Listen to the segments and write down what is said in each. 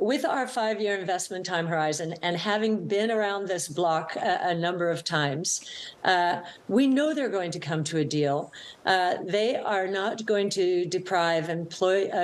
with our 5-year investment time horizon and having been around this block a number of times, we know they're going to come to a deal. They are not going to deprive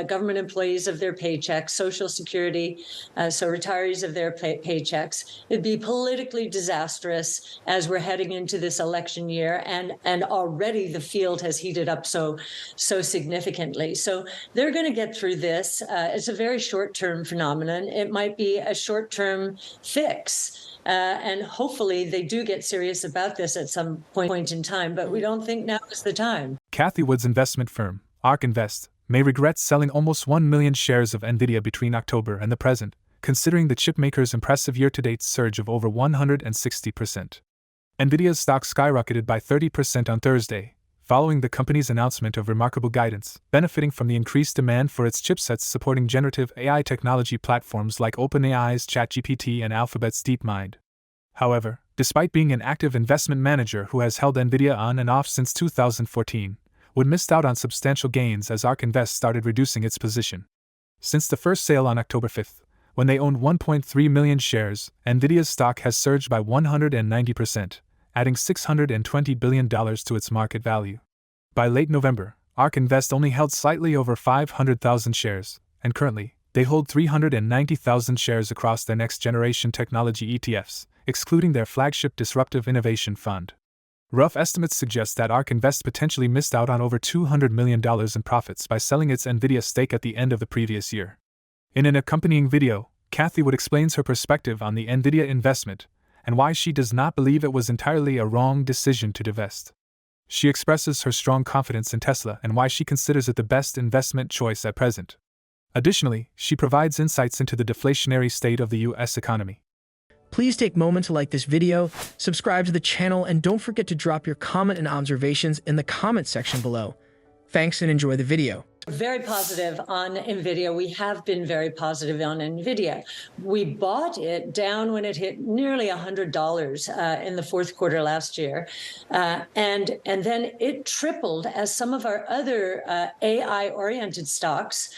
government employees of their paychecks, Social Security, so retirees of their paychecks. It'd be politically disastrous as we're heading into this election year, and already the field has heated up so significantly. So they're going to get through this. It's a very short-term phenomenon. It might be a short-term fix. And hopefully they do get serious about this at some point in time, but we don't think now is the time. Cathie Wood's investment firm, ARK Invest, may regret selling almost 1 million shares of Nvidia between October and the present, considering the chipmaker's impressive year-to-date surge of over 160%. Nvidia's stock skyrocketed by 30% on Thursday, following the company's announcement of remarkable guidance, benefiting from the increased demand for its chipsets supporting generative AI technology platforms like OpenAI's ChatGPT and Alphabet's DeepMind. However, despite being an active investment manager who has held Nvidia on and off since 2014, Wood missed out on substantial gains as ARK Invest started reducing its position. Since the first sale on October 5th, when they owned 1.3 million shares, Nvidia's stock has surged by 190%. Adding $620 billion to its market value. By late November, ARK Invest only held slightly over 500,000 shares, and currently, they hold 390,000 shares across their next-generation technology ETFs, excluding their flagship Disruptive Innovation Fund. Rough estimates suggest that ARK Invest potentially missed out on over $200 million in profits by selling its Nvidia stake at the end of the previous year. In an accompanying video, Cathie Wood explains her perspective on the Nvidia investment, and why she does not believe it was entirely a wrong decision to divest. She expresses her strong confidence in Tesla and why she considers it the best investment choice at present. Additionally, she provides insights into the deflationary state of the U.S. economy. Please take a moment to like this video, subscribe to the channel, and don't forget to drop your comment and observations in the comment section below. Thanks and enjoy the video. Very positive on Nvidia. We have been very positive on Nvidia. We bought it down when it hit nearly $100 in the fourth quarter last year. And then it tripled as some of our other AI-oriented stocks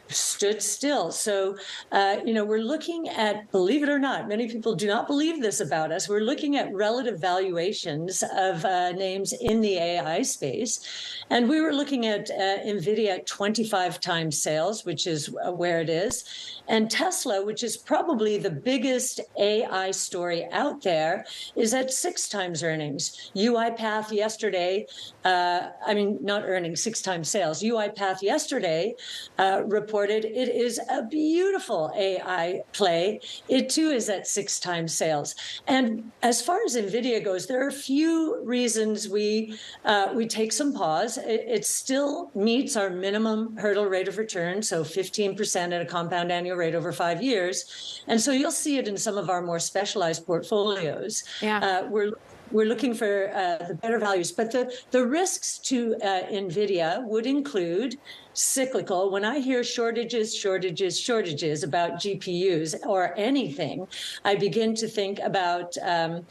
stood still. So, we're looking at, believe it or not, many people do not believe this about us. We're looking at relative valuations of names in the AI space. And we were looking at Nvidia at 25 times sales, which is where it is. And Tesla, which is probably the biggest AI story out there, is at 6 times earnings. UiPath yesterday, not earnings, 6 times sales. UiPath yesterday reported it is a beautiful AI play. It too is at 6 times sales. And as far as Nvidia goes, there are a few reasons we take some pause. It still meets our minimum hurdle rate of return, so 15% at a compound annual rate over 5 years. And so you'll see it in some of our more specialized portfolios. Yeah. We're looking for the better values. But the risks to Nvidia would include cyclical. When I hear shortages about GPUs or anything, I begin to think about the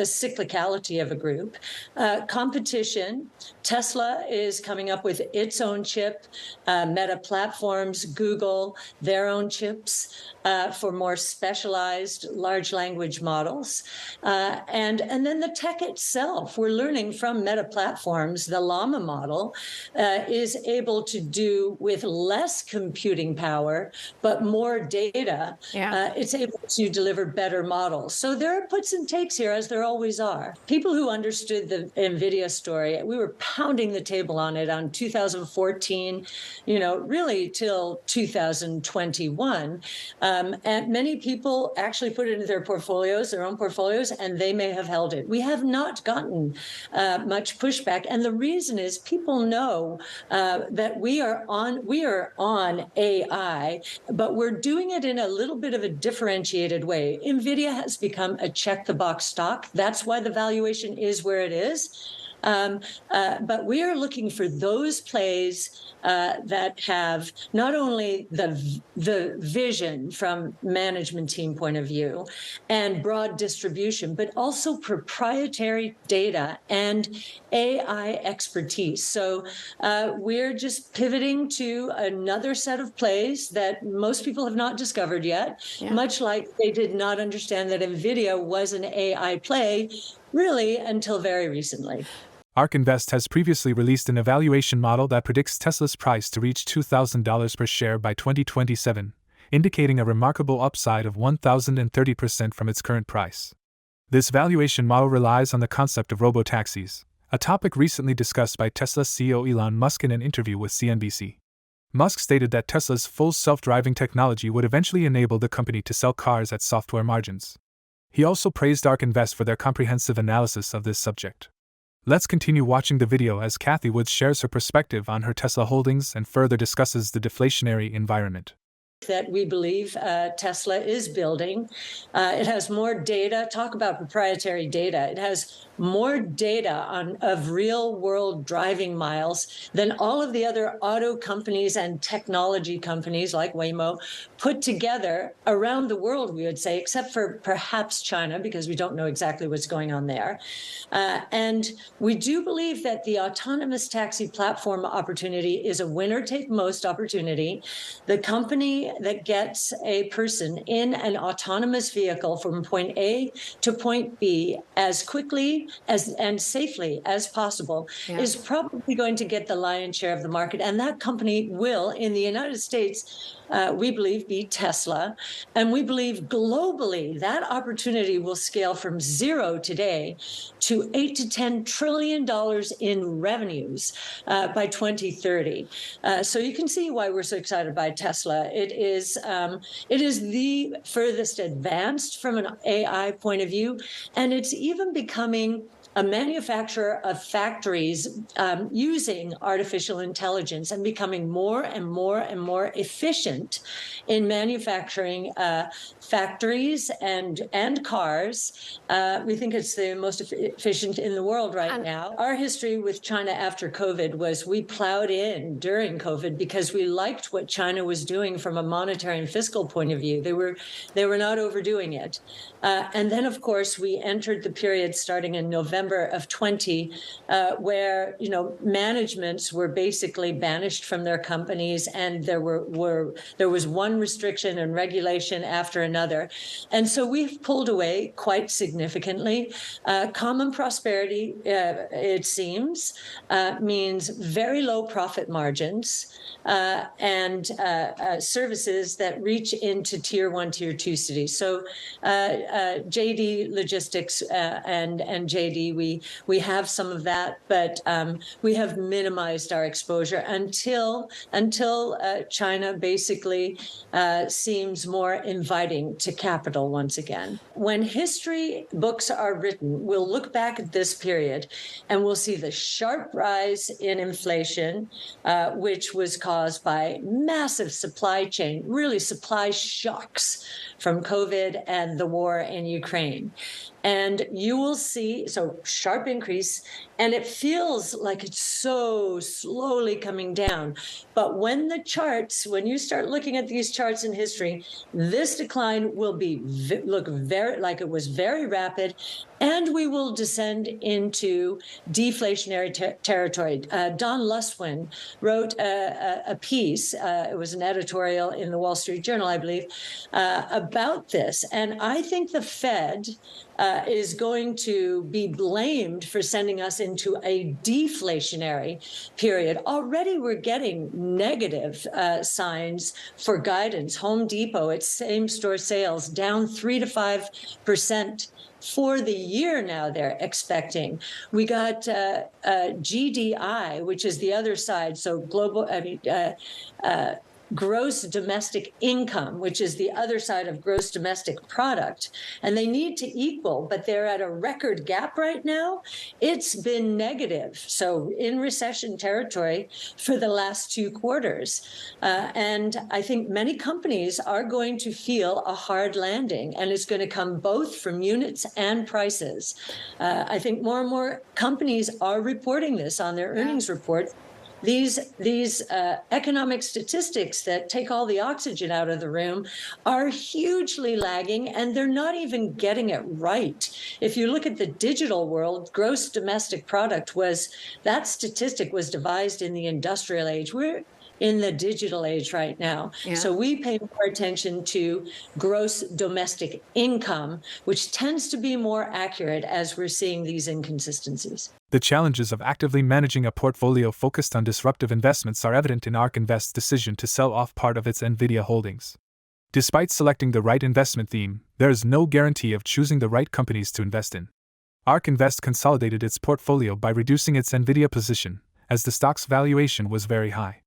cyclicality of a group. Competition. Tesla is coming up with its own chip. Meta Platforms, Google, their own chips for more specialized large language models. And then the tech itself. We're learning from Meta Platforms, the Llama model is able to do with less computing power, but more data. Yeah. It's able to deliver better models. So there are puts and takes here, as there always are. People who understood the Nvidia story, we were pounding the table on it on 2014, really till 2021. And many people actually put it into their portfolios, their own portfolios, and they may have held it. We have not gotten much pushback. And the reason is people know that we are on AI, but we're doing it in a little bit of a differentiated way. Nvidia has become a check-the-box stock. That's why the valuation is where it is. But we are looking for those plays that have not only the vision from management team point of view and broad distribution, but also proprietary data and AI expertise. So we're just pivoting to another set of plays that most people have not discovered yet, much like they did not understand that Nvidia was an AI play really until very recently. ARK Invest has previously released an evaluation model that predicts Tesla's price to reach $2,000 per share by 2027, indicating a remarkable upside of 1,030% from its current price. This valuation model relies on the concept of robotaxis, a topic recently discussed by Tesla CEO Elon Musk in an interview with CNBC. Musk stated that Tesla's full self-driving technology would eventually enable the company to sell cars at software margins. He also praised ARK Invest for their comprehensive analysis of this subject. Let's continue watching the video as Cathie Woods shares her perspective on her Tesla holdings and further discusses the deflationary environment that we believe Tesla is building. It has more data. Talk about proprietary data. It has more data of real-world driving miles than all of the other auto companies and technology companies like Waymo put together around the world, we would say, except for perhaps China, because we don't know exactly what's going on there. And we do believe that the autonomous taxi platform opportunity is a winner-take-most opportunity. The company that gets a person in an autonomous vehicle from point A to point B as quickly and safely as possible is probably going to get the lion's share of the market. And that company will, in the United States, we believe, be Tesla. And we believe globally that opportunity will scale from zero today to $8 to $10 trillion in revenues by 2030. So you can see why we're so excited by Tesla. It is the furthest advanced from an AI point of view, and it's even becoming a manufacturer of factories using artificial intelligence and becoming more and more and more efficient in manufacturing factories and cars. We think it's the most efficient in the world right now. Our history with China after COVID was we plowed in during COVID because we liked what China was doing from a monetary and fiscal point of view. They were not overdoing it. And then, of course, we entered the period starting in November of 20, where managements were basically banished from their companies, and there was one restriction and regulation after another, and so we've pulled away quite significantly. Common prosperity, it seems, means very low profit margins and services that reach into tier 1, tier 2 cities. So JD Logistics and JD, we have some of that, but we have minimized our exposure until China basically seems more inviting to capital once again. When history books are written, we'll look back at this period and we'll see the sharp rise in inflation, which was caused by massive supply chain, really supply shocks from COVID and the war in Ukraine. And you will see, so sharp increase, and it feels like it's so slowly coming down. But when you start looking at these charts in history, this decline will look very like it was very rapid, and we will descend into deflationary territory. Don Luswin wrote a piece, it was an editorial in the Wall Street Journal, I believe, about this. And I think the Fed is going to be blamed for sending us into a deflationary period. Already we're getting negative signs for guidance. Home Depot, its same-store sales down 3 to 5% for the year now they're expecting. We got GDI, which is the other side, so gross domestic income, which is the other side of gross domestic product, and they need to equal, but they're at a record gap right now. It's been negative, so in recession territory for the last 2 quarters. And I think many companies are going to feel a hard landing, and it's going to come both from units and prices. I think more and more companies are reporting this on their earnings report. These economic statistics that take all the oxygen out of the room are hugely lagging, and they're not even getting it right. If you look at the digital world, gross domestic product that statistic was devised in the industrial age. We're in the digital age right now. Yeah. So we pay more attention to gross domestic income, which tends to be more accurate as we're seeing these inconsistencies. The challenges of actively managing a portfolio focused on disruptive investments are evident in ARK Invest's decision to sell off part of its Nvidia holdings. Despite selecting the right investment theme, there is no guarantee of choosing the right companies to invest in. ARK Invest consolidated its portfolio by reducing its Nvidia position, as the stock's valuation was very high.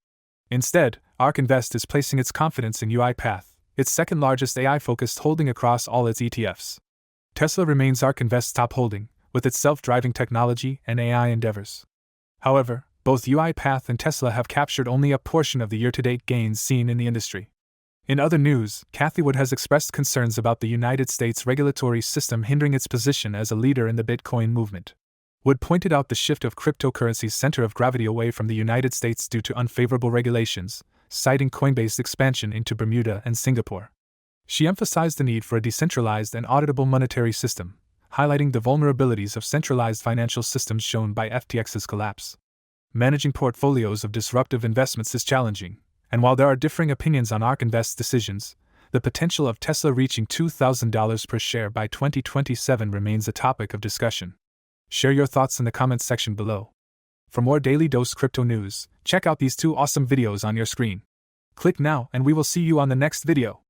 Instead, ARK Invest is placing its confidence in UiPath, its second-largest AI-focused holding across all its ETFs. Tesla remains ARK Invest's top holding, with its self-driving technology and AI endeavors. However, both UiPath and Tesla have captured only a portion of the year-to-date gains seen in the industry. In other news, Cathie has expressed concerns about the United States regulatory system hindering its position as a leader in the Bitcoin movement. Wood pointed out the shift of cryptocurrency's center of gravity away from the United States due to unfavorable regulations, citing Coinbase's expansion into Bermuda and Singapore. She emphasized the need for a decentralized and auditable monetary system, highlighting the vulnerabilities of centralized financial systems shown by FTX's collapse. Managing portfolios of disruptive investments is challenging, and while there are differing opinions on ARK Invest's decisions, the potential of Tesla reaching $2,000 per share by 2027 remains a topic of discussion. Share your thoughts in the comments section below. For more Daily Dose Crypto news, check out these 2 awesome videos on your screen. Click now and we will see you on the next video.